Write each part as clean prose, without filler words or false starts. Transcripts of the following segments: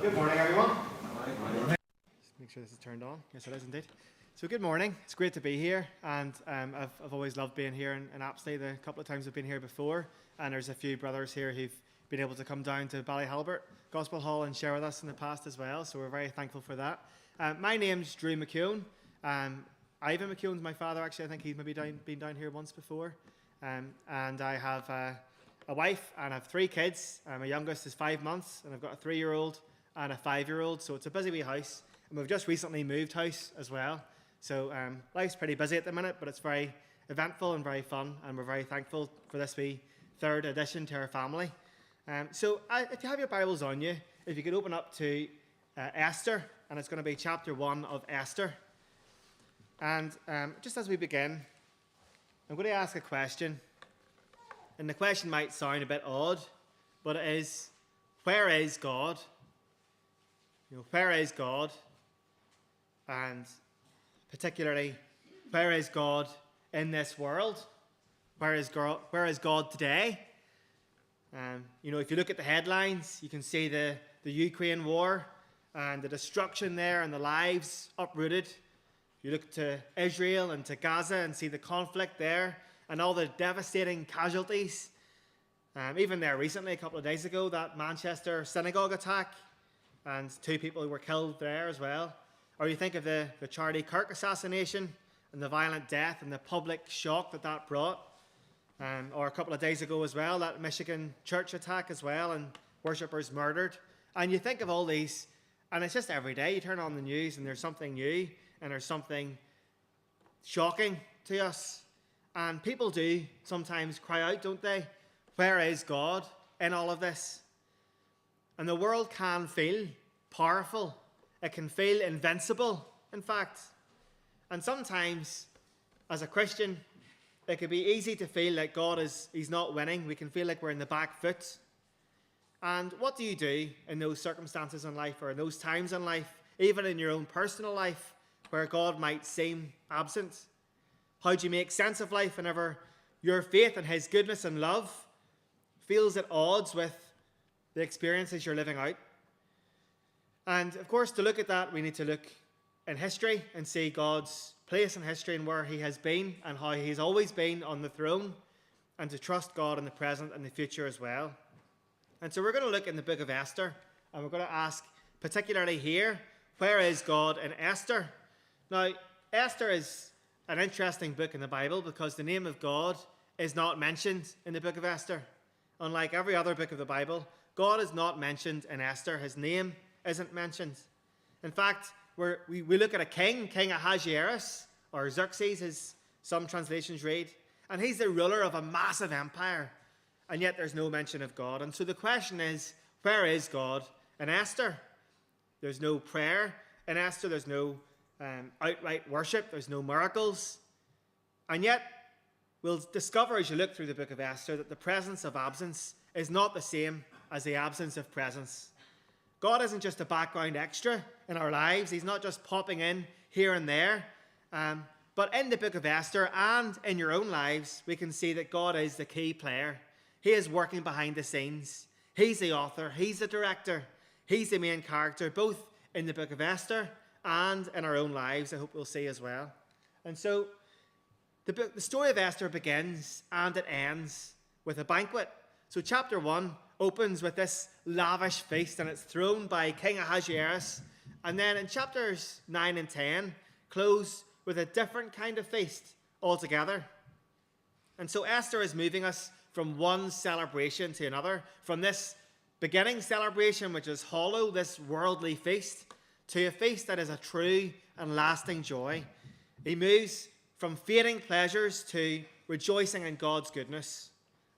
Good morning, everyone. Just make sure this is turned on. Yes, it is indeed. So good morning. It's great to be here, and I've always loved being here in Apsley. The couple of times I've been here before, and there's a few brothers here who've been able to come down to Ballyhalbert Gospel Hall and share with us in the past as well, so we're very thankful for that. My name's Drew McKeown. Ivan McKeown's my father, actually. I think he's maybe been down here once before. And I have a wife, and I have 3 kids. My youngest is 5 months, and I've got a 3-year-old and a 5-year-old, so it's a busy wee house. And we've just recently moved house as well. So life's pretty busy at the minute, but it's very eventful and very fun, and we're very thankful for this wee 3rd addition to our family. So if you have your Bibles on you, if you could open up to Esther, and it's going to be chapter 1 of Esther. And just as we begin, I'm going to ask a question, and the question might sound a bit odd, but it is, where is God? Where is God? And particularly, where is God in this world? Where is God today? If you look at the headlines, you can see the Ukraine war and the destruction there and the lives uprooted. You look to Israel and to Gaza and see the conflict there and all the devastating casualties. Even there recently, a couple of days ago, that Manchester synagogue attack, and 2 people were killed there as well. Or you think of the Charlie Kirk assassination and the violent death and the public shock that brought. Or a couple of days ago as well, that Michigan church attack as well, and worshippers murdered. And you think of all these, and it's just every day you turn on the news and there's something new and there's something shocking to us. And people do sometimes cry out, don't they? Where is God in all of this? And the world can feel powerful. It can feel invincible, in fact. And sometimes, as a Christian, it can be easy to feel like He's not winning. We can feel like we're in the back foot. And what do you do in those circumstances in life, or in those times in life, even in your own personal life, where God might seem absent? How do you make sense of life whenever your faith and His goodness and love feels at odds with the experiences you're living out? And of course, to look at that, we need to look in history and see God's place in history and where He has been and how He's always been on the throne, and to trust God in the present and the future as well. And so we're going to look in the book of Esther, and we're going to ask, particularly here, where is God in Esther? Now, Esther is an interesting book in the Bible because the name of God is not mentioned in the book of Esther. Unlike every other book of the Bible, God is not mentioned in Esther. His name isn't mentioned. In fact, we look at a king Ahasuerus, or Xerxes, as some translations read, and he's the ruler of a massive empire, and yet there's no mention of God. And so the question is, where is God in Esther? There's no prayer in Esther. There's no outright worship. There's no miracles. And yet, we'll discover as you look through the book of Esther that the presence of absence is not the same as the absence of presence. God isn't just a background extra in our lives. He's not just popping in here and there. But in the book of Esther and in your own lives, we can see that God is the key player. He is working behind the scenes. He's the author. He's the director. He's the main character, both in the book of Esther and in our own lives, I hope we'll see as well. And so the story of Esther begins and it ends with a banquet. So chapter 1 opens with this lavish feast, and it's thrown by King Ahasuerus. And then in chapters 9 and 10 close with a different kind of feast altogether. And so Esther is moving us from one celebration to another, from this beginning celebration, which is hollow, this worldly feast, to a feast that is a true and lasting joy. He moves from fading pleasures to rejoicing in God's goodness.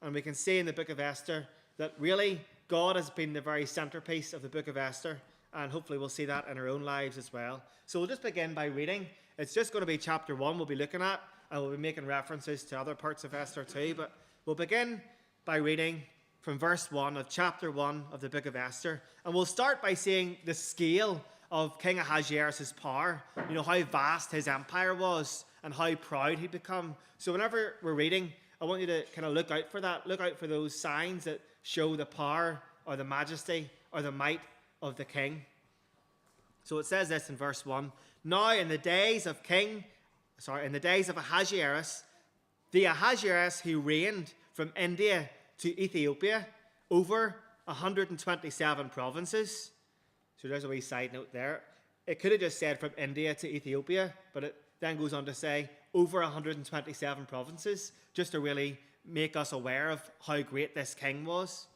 And we can see in the book of Esther that really God has been the very centerpiece of the book of Esther, and hopefully we'll see that in our own lives as well. So we'll just begin by reading. It's just going to be chapter 1 we'll be looking at, and we'll be making references to other parts of Esther too, but we'll begin by reading from verse 1 of chapter 1 of the book of Esther. And we'll start by seeing the scale of King Ahasuerus' power, how vast his empire was and how proud he'd become. So whenever we're reading, I want you to kind of look out for that. Look out for those signs that show the power or the majesty or the might of the king. So it says this in verse 1. Now in the days of Ahasuerus, the Ahasuerus who reigned from India to Ethiopia over 127 provinces. So there's a wee side note there. It could have just said from India to Ethiopia, but it then goes on to say over 127 provinces, just to really make us aware of how great this king was.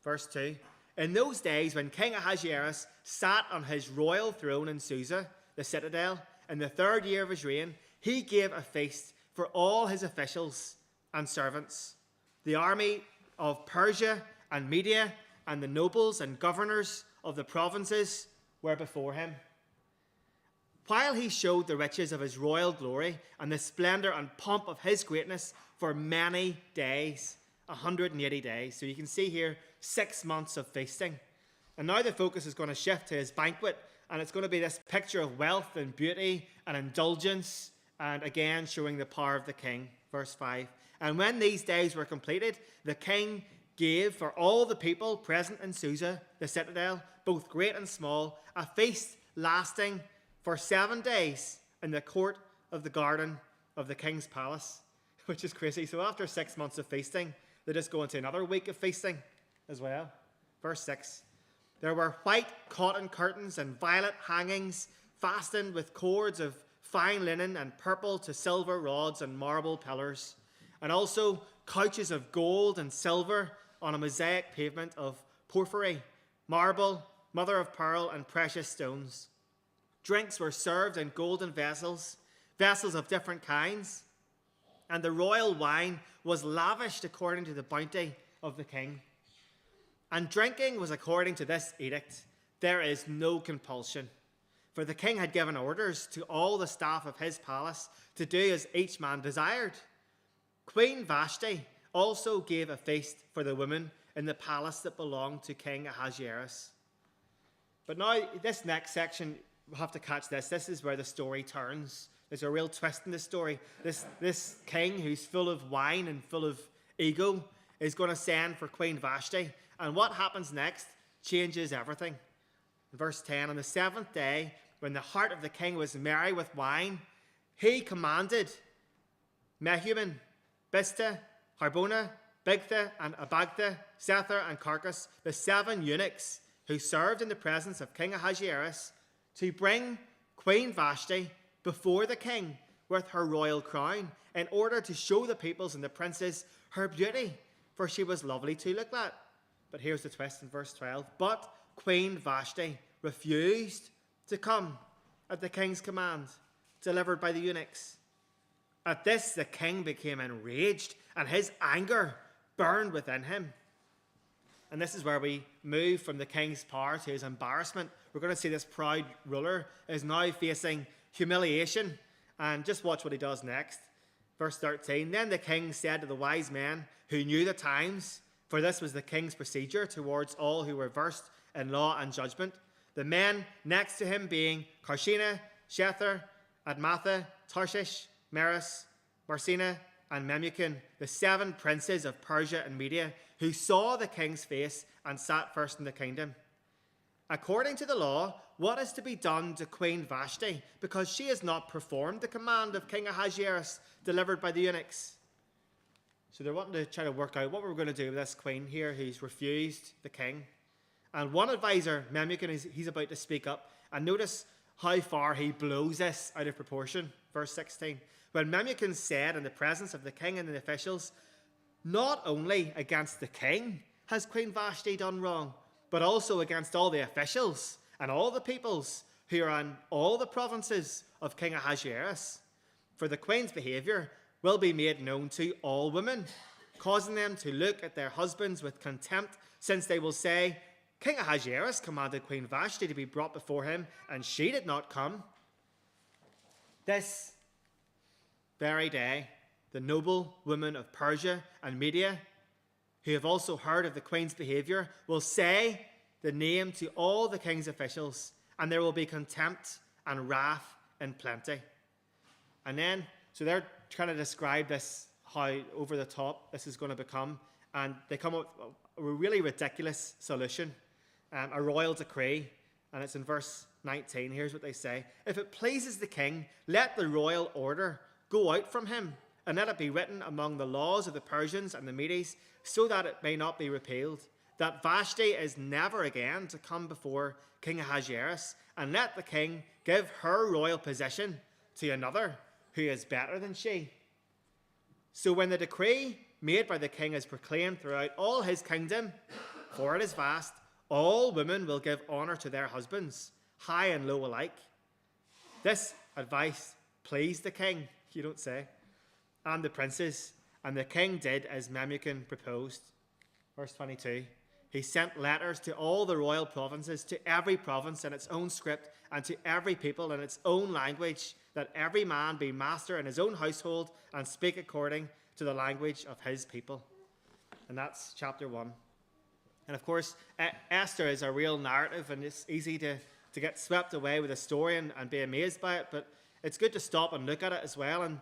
Verse 2. In those days when King Ahasuerus sat on his royal throne in Susa, the citadel, in the 3rd year of his reign, he gave a feast for all his officials and servants, the army of Persia and Media, and the nobles and governors of the provinces were before him. While he showed the riches of his royal glory and the splendor and pomp of his greatness for many days, 180 days. So you can see here 6 months of feasting. And now the focus is going to shift to his banquet, and it's going to be this picture of wealth and beauty and indulgence, and again showing the power of the king. Verse 5. And when these days were completed, the king gave for all the people present in Susa, the citadel, both great and small, a feast lasting for 7 days in the court of the garden of the king's palace, which is crazy. So after 6 months of feasting, they just go into another week of feasting as well. Verse 6. There were white cotton curtains and violet hangings fastened with cords of fine linen and purple to silver rods and marble pillars, and also couches of gold and silver on a mosaic pavement of porphyry, marble, mother of pearl, and precious stones. Drinks were served in golden vessels, vessels of different kinds, and the royal wine was lavished according to the bounty of the king. And drinking was according to this edict. There is no compulsion. For the king had given orders to all the staff of his palace to do as each man desired. Queen Vashti also gave a feast for the women in the palace that belonged to King Ahasuerus. But now, this next section, we'll have to catch this. This is where the story turns. There's a real twist in the story. This king who's full of wine and full of ego is going to send for Queen Vashti. And what happens next changes everything. In verse 10, on the 7th day, when the heart of the king was merry with wine, he commanded Mehuman, Bista, Harbona, Bigtha, and Abagtha, Sether, and Carcass, the 7 eunuchs who served in the presence of King Ahasuerus, to bring Queen Vashti before the king with her royal crown, in order to show the peoples and the princes her beauty, for she was lovely to look at. But here's the twist in verse 12. But Queen Vashti refused to come at the king's command, delivered by the eunuchs. At this, the king became enraged, and his anger burned within him. And this is where we move from the king's power to his embarrassment. We're going to see this proud ruler is now facing humiliation. And just watch what he does next. Verse 13, then the king said to the wise men who knew the times, for this was the king's procedure towards all who were versed in law and judgment, the men next to him being Karshena, Shether, Admatha, Tarshish, Meres, Marsina, and Memucan, the 7 princes of Persia and Media, who saw the king's face and sat first in the kingdom. According to the law, what is to be done to Queen Vashti, because she has not performed the command of King Ahasuerus delivered by the eunuchs? So they're wanting to try to work out what we're going to do with this queen here who's refused the king. And one advisor, Memucan, he's about to speak up. And notice how far he blows this out of proportion. Verse 16. When Memucan said in the presence of the king and the officials, not only against the king has Queen Vashti done wrong, but also against all the officials and all the peoples who are in all the provinces of King Ahasuerus. For the queen's behavior will be made known to all women, causing them to look at their husbands with contempt, since they will say, King Ahasuerus commanded Queen Vashti to be brought before him, and she did not come. This very day, the noble women of Persia and Media, who have also heard of the queen's behavior, will say the name to all the king's officials, and there will be contempt and wrath in plenty. And then, so they're trying to describe this, how over the top this is going to become, and they come up with a really ridiculous solution. a royal decree, and it's in verse 19. Here's what they say. If it pleases the king, let the royal order go out from him, and let it be written among the laws of the Persians and the Medes, so that it may not be repealed, that Vashti is never again to come before King Ahasuerus, and let the king give her royal position to another who is better than she. So when the decree made by the king is proclaimed throughout all his kingdom, for it is vast, all women will give honor to their husbands, high and low alike. This advice pleased the king, you don't say, and the princes, and the king did as McKeown proposed. Verse 22, he sent letters to all the royal provinces, to every province in its own script, and to every people in its own language, that every man be master in his own household and speak according to the language of his people. And that's chapter 1. And of course, Esther is a real narrative, and it's easy to get swept away with a story and be amazed by it, but it's good to stop and look at it as well. And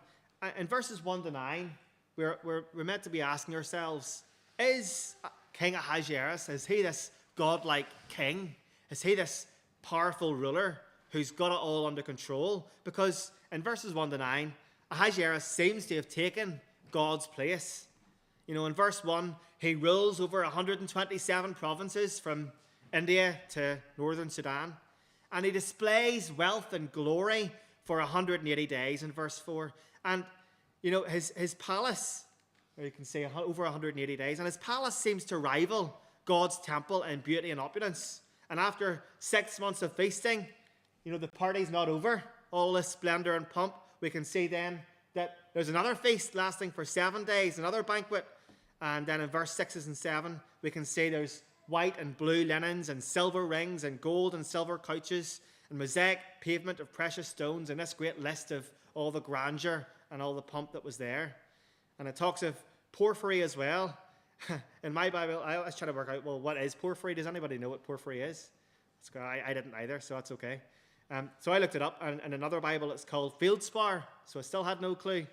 in verses 1 to 9, we're meant to be asking ourselves, is King Ahasuerus, is he this godlike king? Is he this powerful ruler who's got it all under control? Because in verses 1 to 9, Ahasuerus seems to have taken God's place. You know, in verse 1, he rules over 127 provinces from India to northern Sudan. And he displays wealth and glory for 180 days in verse 4. And, you know, his palace, or you can say over 180 days, and his palace seems to rival God's temple in beauty and opulence. And after 6 months of feasting, you know, the party's not over. All this splendor and pomp, we can see then that there's another feast lasting for 7 days, another banquet. And then in verse 6 and 7, we can see there's white and blue linens and silver rings and gold and silver couches and mosaic pavement of precious stones, and this great list of all the grandeur and all the pomp that was there. And it talks of porphyry as well. In my Bible, I was trying to work out, well, what is porphyry? Does anybody know what porphyry is? I didn't either, so that's okay. So I looked it up, and in another Bible it's called feldspar, so I still had no clue.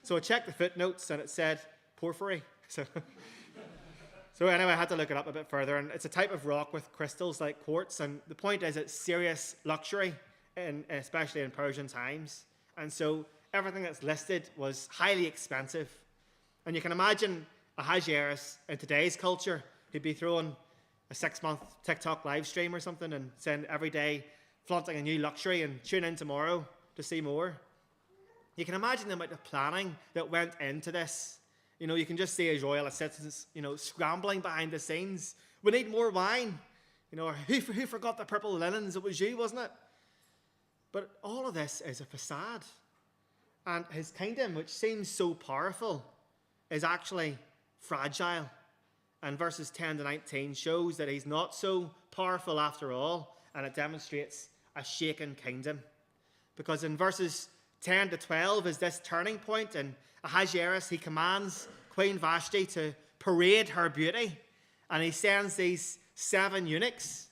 So I checked the footnotes, and it said porphyry. So anyway, I had to look it up a bit further, and it's a type of rock with crystals like quartz, and the point is it's serious luxury, especially in Persian times. And so everything that's listed was highly expensive. And you can imagine Ahasuerus in today's culture, he'd be throwing a 6-month TikTok live stream or something and saying every day, flaunting a new luxury, and tune in tomorrow to see more. You can imagine the amount of planning that went into this. You know, you can just see his royal assistants, you know, scrambling behind the scenes. We need more wine. You know, or who forgot the purple linens? It was you, wasn't it? But all of this is a facade. And his kingdom, which seems so powerful, is actually fragile. And verses 10 to 19 shows that he's not so powerful after all, and it demonstrates a shaken kingdom. Because in verses 10 to 12 is this turning point, and Ahasuerus, he commands Queen Vashti to parade her beauty, and he sends these 7 eunuchs.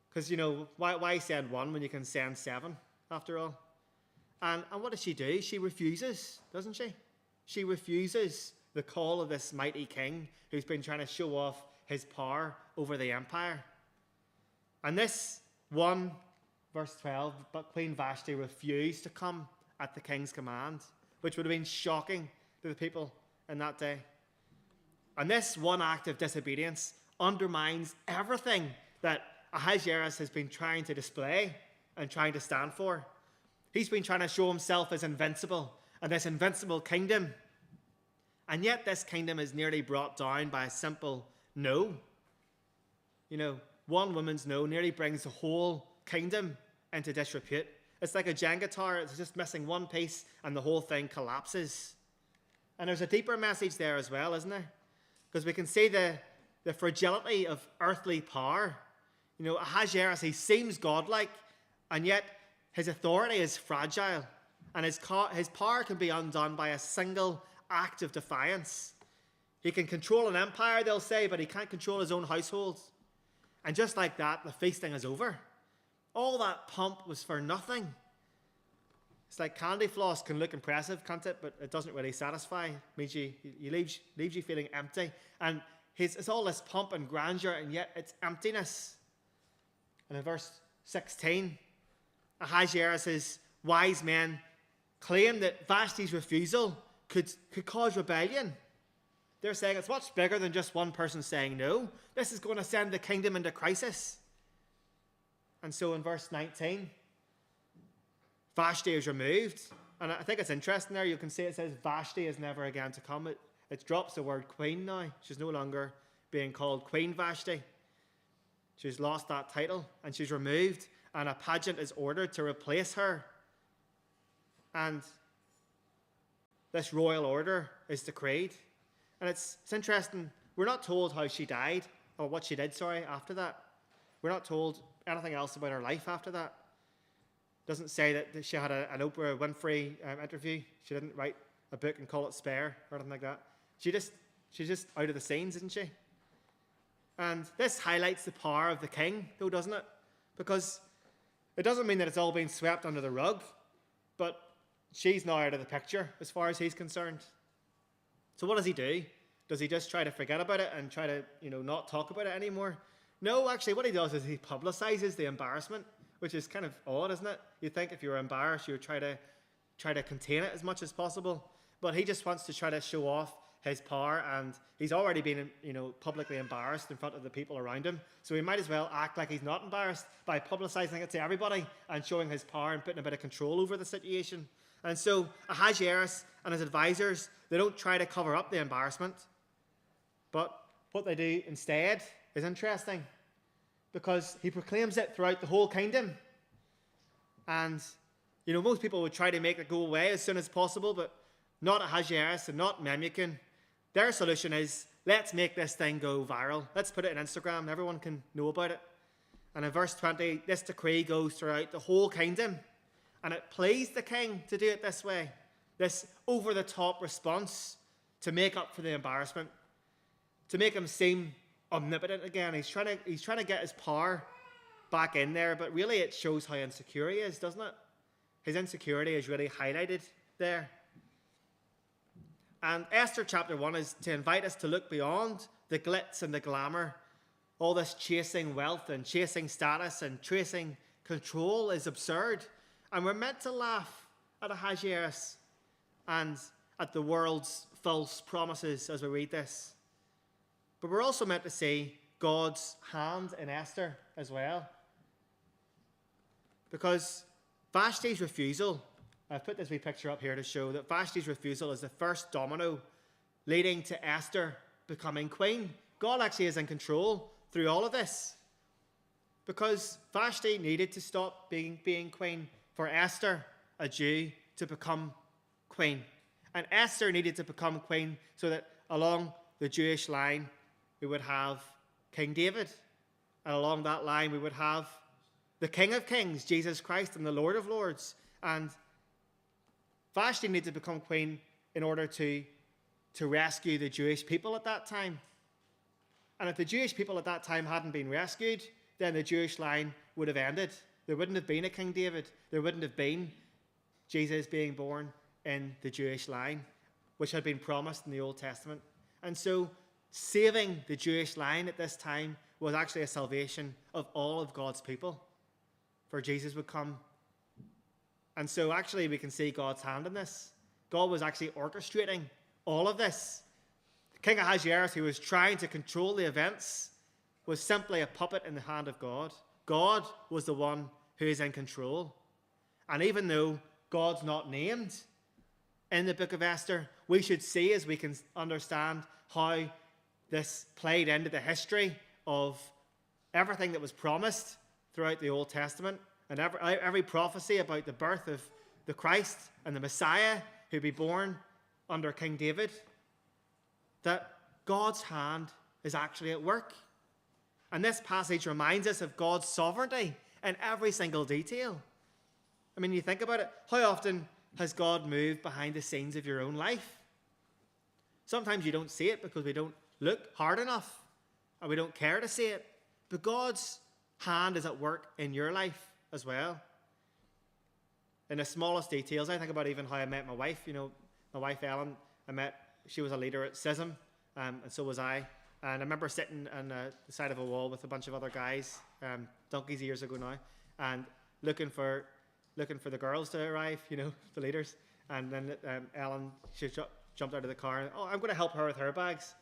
Because, you know, why send 1 when you can send 7, after all? And what does she do? She refuses, doesn't she? She refuses the call of this mighty king who's been trying to show off his power over the empire. And this 1, verse 12, but Queen Vashti refused to come at the king's command, which would have been shocking to the people in that day. And this one act of disobedience undermines everything that Ahasuerus has been trying to display and trying to stand for. He's been trying to show himself as invincible and this invincible kingdom. And yet this kingdom is nearly brought down by a simple no. You know, one woman's no nearly brings the whole kingdom into disrepute. It's like a Jenga tower. It's just missing one piece and the whole thing collapses. And there's a deeper message there as well, isn't there? Because we can see the fragility of earthly power. You know, Ahasuerus, he seems godlike, and yet his authority is fragile. And his power can be undone by a single act of defiance. He can control an empire, they'll say, but he can't control his own household. And just like that, the feasting is over. All that pomp was for nothing. It's like candy floss can look impressive, can't it? But it doesn't really satisfy. It means you leaves you feeling empty. And it's all this pomp and grandeur, and yet it's emptiness. And in verse 16, Ahasuerus' wise men claim that Vashti's refusal could cause rebellion. They're saying it's much bigger than just one person saying no. This is going to send the kingdom into crisis. And so in verse 19, Vashti is removed. And I think it's interesting there. You can see it says Vashti is never again to come. It drops the word queen now. She's no longer being called Queen Vashti. She's lost that title and she's removed. And a pageant is ordered to replace her. And this royal order is decreed. And it's interesting. We're not told how she died, or what she did, after that. We're not told anything else about her life after that. It doesn't say that she had an Oprah Winfrey interview. She didn't write a book and call it Spare or anything like that. She's just out of the scenes, isn't she? And this highlights the power of the king, though, doesn't it? Because it doesn't mean that it's all been swept under the rug, but she's now out of the picture as far as he's concerned. So what does he do? Does he just try to forget about it and try to, not talk about it anymore? No, actually, what he does is he publicizes the embarrassment, which is kind of odd, isn't it? You'd think if you were embarrassed, you would try to contain it as much as possible. But he just wants to try to show off his power, and he's already been, publicly embarrassed in front of the people around him. So he might as well act like he's not embarrassed by publicizing it to everybody and showing his power and putting a bit of control over the situation. And so Ahasuerus and his advisors, they don't try to cover up the embarrassment. But what they do instead is interesting, because he proclaims it throughout the whole kingdom. And, most people would try to make it go away as soon as possible, but not Ahasuerus and not McKeown. Their solution is, let's make this thing go viral. Let's put it on Instagram. Everyone can know about it. And in verse 20, this decree goes throughout the whole kingdom. And it pleased the king to do it this way. This over-the-top response to make up for the embarrassment. To make him seem omnipotent again. He's trying to get his power back in there. But really it shows how insecure he is, doesn't it? His insecurity is really highlighted there. And Esther chapter 1 is to invite us to look beyond the glitz and the glamour. All this chasing wealth and chasing status and chasing control is absurd. And we're meant to laugh at Ahasuerus and at the world's false promises as we read this. But we're also meant to see God's hand in Esther as well. Because Vashti's refusal, I've put this wee picture up here to show that Vashti's refusal is the first domino leading to Esther becoming queen. God actually is in control through all of this. Because Vashti needed to stop being queen for Esther, a Jew, to become queen. And Esther needed to become queen so that along the Jewish line we would have King David. And along that line we would have the King of Kings, Jesus Christ, and the Lord of Lords. And Vashti needed to become queen in order to rescue the Jewish people at that time. And if the Jewish people at that time hadn't been rescued, then the Jewish line would have ended. There wouldn't have been a King David. There wouldn't have been Jesus being born in the Jewish line, which had been promised in the Old Testament. And so saving the Jewish line at this time was actually a salvation of all of God's people, for Jesus would come. And so actually we can see God's hand in this. God was actually orchestrating all of this. King Ahasuerus, who was trying to control the events, was simply a puppet in the hand of God. God was the one who is in control. And even though God's not named in the book of Esther, we should see, as we can understand, how this played into the history of everything that was promised throughout the Old Testament, and every prophecy about the birth of the Christ and the Messiah who'd be born under King David, that God's hand is actually at work. And this passage reminds us of God's sovereignty in every single detail. I mean, you think about it, how often has God moved behind the scenes of your own life? Sometimes you don't see it because we don't look hard enough and we don't care to see it. But God's hand is at work in your life as well. In the smallest details, I think about even how I met my wife. My wife Ellen, she was a leader at CISM, and so was I. And I remember sitting on the side of a wall with a bunch of other guys, donkeys years ago now, and looking for the girls to arrive, the leaders. And then Ellen, she jumped out of the car and, I'm going to help her with her bags.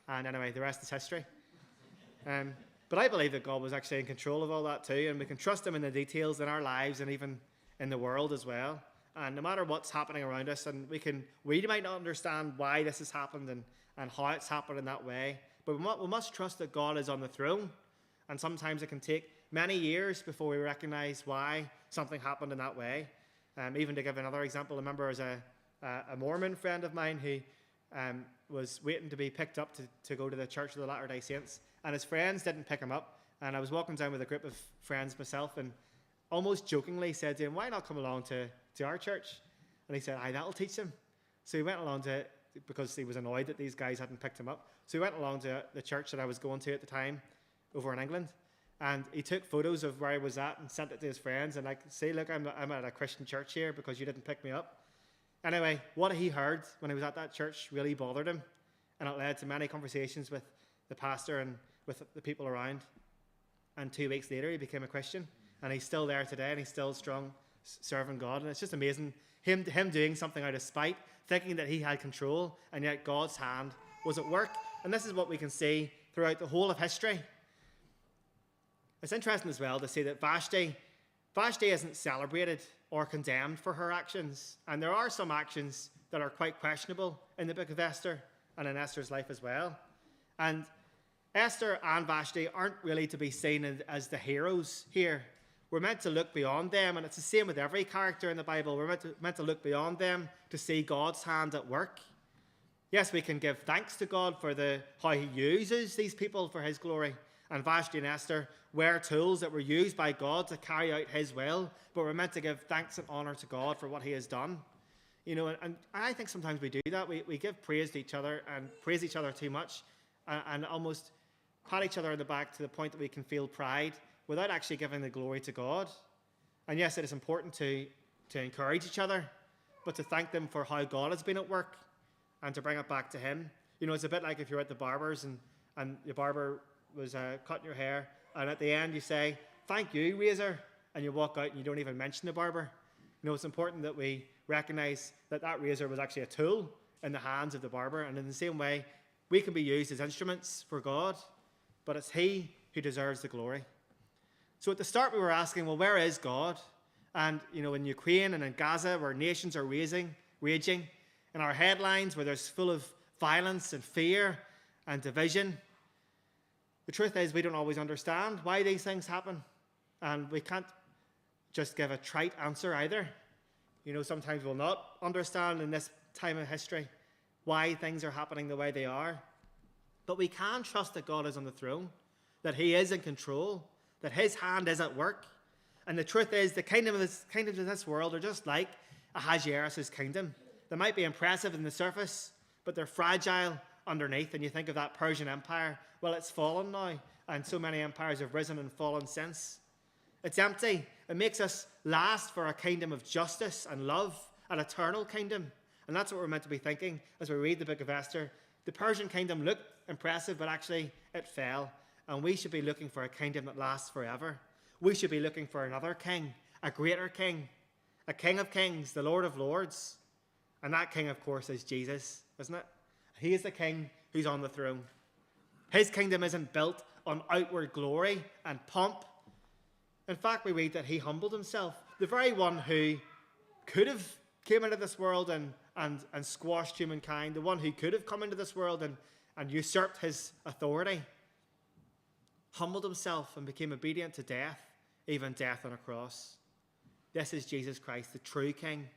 And anyway, the rest is history. But I believe that God was actually in control of all that too, and we can trust him in the details in our lives and even in the world as well. And no matter what's happening around us, and we might not understand why this has happened and how it's happened in that way, but we must trust that God is on the throne. And sometimes it can take many years before we recognize why something happened in that way. Even to give another example, I remember as a Mormon friend of mine who was waiting to be picked up to go to the Church of the Latter-day Saints, and his friends didn't pick him up. And I was walking down with a group of friends myself, and almost jokingly said to him, why not come along to our church? And he said, that'll teach him. So he went along because he was annoyed that these guys hadn't picked him up. So he went along to the church that I was going to at the time over in England. And he took photos of where he was at and sent it to his friends. And say, look, I'm at a Christian church here because you didn't pick me up. Anyway, what he heard when he was at that church really bothered him. And it led to many conversations with the pastor and with the people around. And 2 weeks later, he became a Christian. And he's still there today, and he's still strong, serving God. And it's just amazing, him doing something out of spite, thinking that he had control, and yet God's hand was at work. And this is what we can see throughout the whole of history. It's interesting as well to see that Vashti isn't celebrated or condemned for her actions. And there are some actions that are quite questionable in the book of Esther and in Esther's life as well. And Esther and Vashti aren't really to be seen as the heroes here. We're meant to look beyond them, and it's the same with every character in the Bible. We're meant to look beyond them to see God's hand at work. Yes, we can give thanks to God for how he uses these people for his glory. And Vashti and Esther were tools that were used by God to carry out his will, but we're meant to give thanks and honor to God for what he has done. And I think sometimes we do that. We give praise to each other and praise each other too much and almost pat each other on the back to the point that we can feel pride without actually giving the glory to God. And yes, it is important to encourage each other, but to thank them for how God has been at work and to bring it back to him. It's a bit like if you're at the barber's and the barber was cutting your hair, and at the end you say, thank you, razor, and you walk out and you don't even mention the barber. It's important that we recognize that razor was actually a tool in the hands of the barber, and in the same way, we can be used as instruments for God, but it's he who deserves the glory. So at the start we were asking, well, where is God? And, in Ukraine and in Gaza, where nations are raging, in our headlines where there's full of violence and fear and division, the truth is we don't always understand why these things happen. And we can't just give a trite answer either. Sometimes we'll not understand in this time of history why things are happening the way they are. But we can trust that God is on the throne, that he is in control, that his hand is at work. And the truth is, the kingdoms of this world are just like Ahasuerus' kingdom. They might be impressive in the surface, but they're fragile underneath. And you think of that Persian Empire, well, it's fallen now, and so many empires have risen and fallen since. It's empty. It makes us last for a kingdom of justice and love, an eternal kingdom. And that's what we're meant to be thinking as we read the book of Esther. The Persian kingdom looked impressive, but actually it fell. And we should be looking for a kingdom that lasts forever. We should be looking for another king, a greater king, a king of kings, the Lord of lords. And that king, of course, is Jesus, isn't it? He is the king who's on the throne. His kingdom isn't built on outward glory and pomp. In fact, we read that he humbled himself. The very one who could have came into this world and squashed humankind, the one who could have come into this world and usurped his authority, humbled himself and became obedient to death, even death on a cross. This is Jesus Christ, the true King.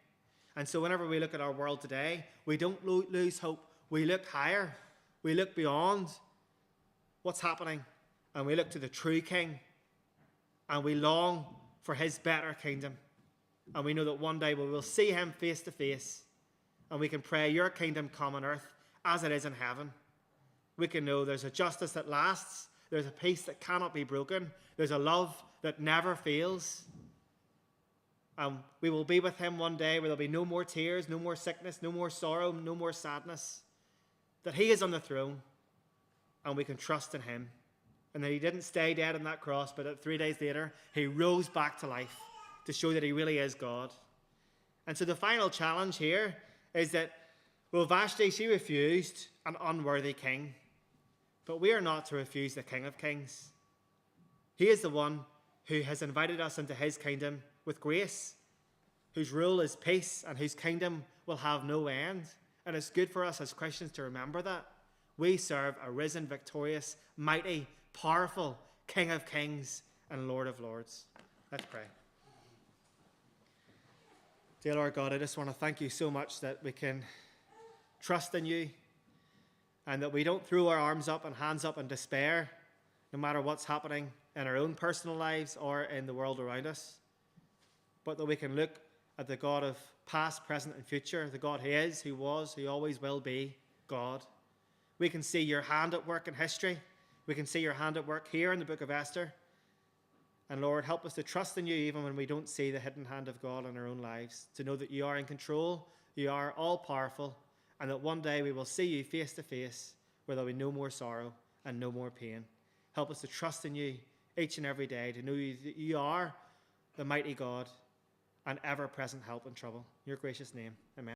And so whenever we look at our world today, we don't lose hope. We look higher. We look beyond what's happening, and we look to the true King, and we long for his better kingdom. And we know that one day we will see him face to face, and we can pray, your kingdom come on earth as it is in heaven. We can know there's a justice that lasts, there's a peace that cannot be broken, there's a love that never fails. And we will be with him one day where there'll be no more tears, no more sickness, no more sorrow, no more sadness. That he is on the throne. and we can trust in him. And that he didn't stay dead on that cross, but 3 days later, he rose back to life to show that he really is God. And so the final challenge here is that, well, Vashti, she refused an unworthy king. But we are not to refuse the King of Kings. He is the one who has invited us into his kingdom with grace, whose rule is peace and whose kingdom will have no end. And it's good for us as Christians to remember that. We serve a risen, victorious, mighty, powerful King of Kings and Lord of Lords. Let's pray. Dear Lord God, I just want to thank you so much that we can trust in you and that we don't throw our arms up and hands up in despair, no matter what's happening in our own personal lives or in the world around us, but that we can look at the God of past, present, and future, the God who is, who was, who always will be God. We can see your hand at work in history. We can see your hand at work here in the book of Esther. And Lord, help us to trust in you even when we don't see the hidden hand of God in our own lives, to know that you are in control, you are all-powerful, and that one day we will see you face to face where there will be no more sorrow and no more pain. Help us to trust in you each and every day, to know that you are the mighty God and ever-present help in trouble. In your gracious name, amen.